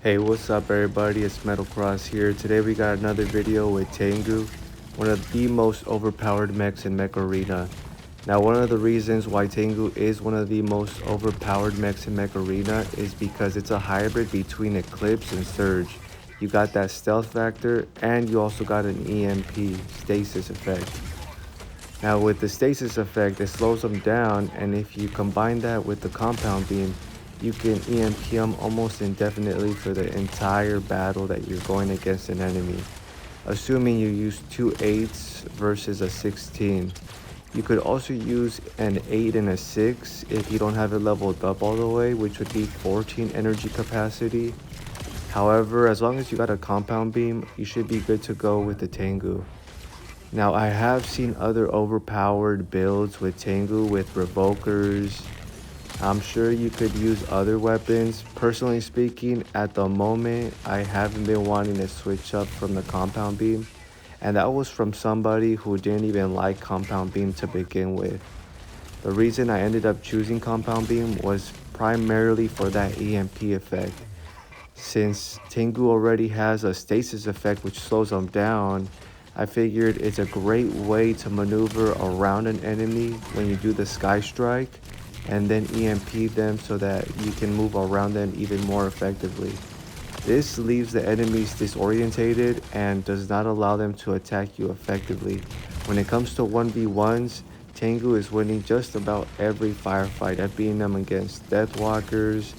Hey, what's up everybody, it's Metalcross here. Today we got another video with Tengu, one of the most overpowered mechs in Mech Arena. Now one of the reasons why Tengu is one of the most overpowered mechs in Mech Arena is because it's a hybrid between Eclipse and Surge. You got that stealth factor and you also got an EMP, stasis effect. Now with the stasis effect, it slows them down, and if you combine that with the compound beam, you can EMP them almost indefinitely for the entire battle that you're going against an enemy. Assuming you use two 8s versus a 16. You could also use an 8 and a 6 if you don't have it leveled up all the way, which would be 14 energy capacity. However, as long as you got a compound beam, you should be good to go with the Tengu. Now, I have seen other overpowered builds with Tengu with revokers. I'm sure you could use other weapons. Personally speaking, at the moment, I haven't been wanting to switch up from the compound beam. And that was from somebody who didn't even like compound beam to begin with. The reason I ended up choosing compound beam was primarily for that EMP effect. Since Tengu already has a stasis effect which slows them down, I figured it's a great way to maneuver around an enemy when you do the sky strike and then EMP them so that you can move around them even more effectively. This leaves the enemies disorientated and does not allow them to attack you effectively. When it comes to 1v1s, Tengu is winning just about every firefight. I've beaten them against Deathwalkers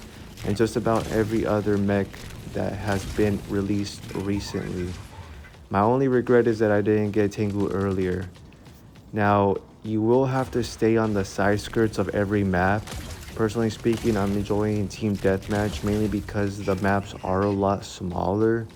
and just about every other mech that has been released recently. My only regret is that I didn't get Tengu earlier. Now, you will have to stay on the side skirts of every map. Personally speaking, I'm enjoying Team Deathmatch mainly because the maps are a lot smaller.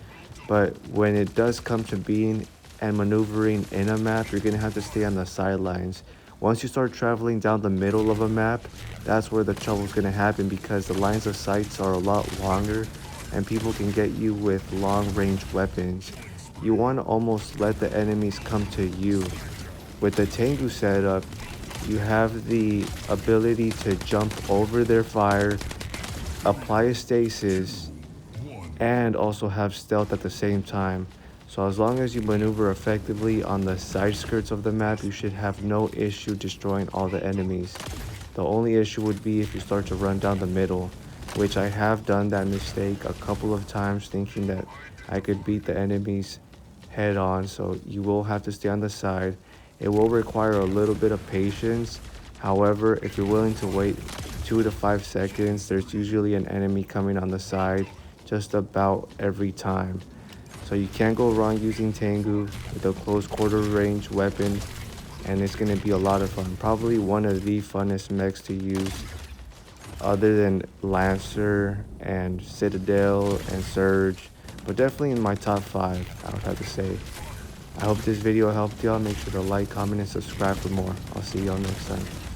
But when it does come to being and maneuvering in a map, you're going to have to stay on the sidelines. Once you start traveling down the middle of a map, that's where the trouble is going to happen because the lines of sights are a lot longer and people can get you with long range weapons. You want to almost let the enemies come to you. With the Tengu setup, you have the ability to jump over their fire, apply a stasis, and also have stealth at the same time. So as long as you maneuver effectively on the side skirts of the map, you should have no issue destroying all the enemies. The only issue would be if you start to run down the middle, which I have done that mistake a couple of times thinking that I could beat the enemies head on. So you will have to stay on the side. It will require a little bit of patience. However, if you're willing to wait 2 to 5 seconds, there's usually an enemy coming on the side just about every time. So you can't go wrong using Tengu with a close quarter range weapon, and it's going to be a lot of fun. Probably one of the funnest mechs to use other than Lancer and Citadel and Surge, but definitely in my top 5, I would have to say. I hope this video helped y'all. Make sure to like, comment, and subscribe for more. I'll see y'all next time.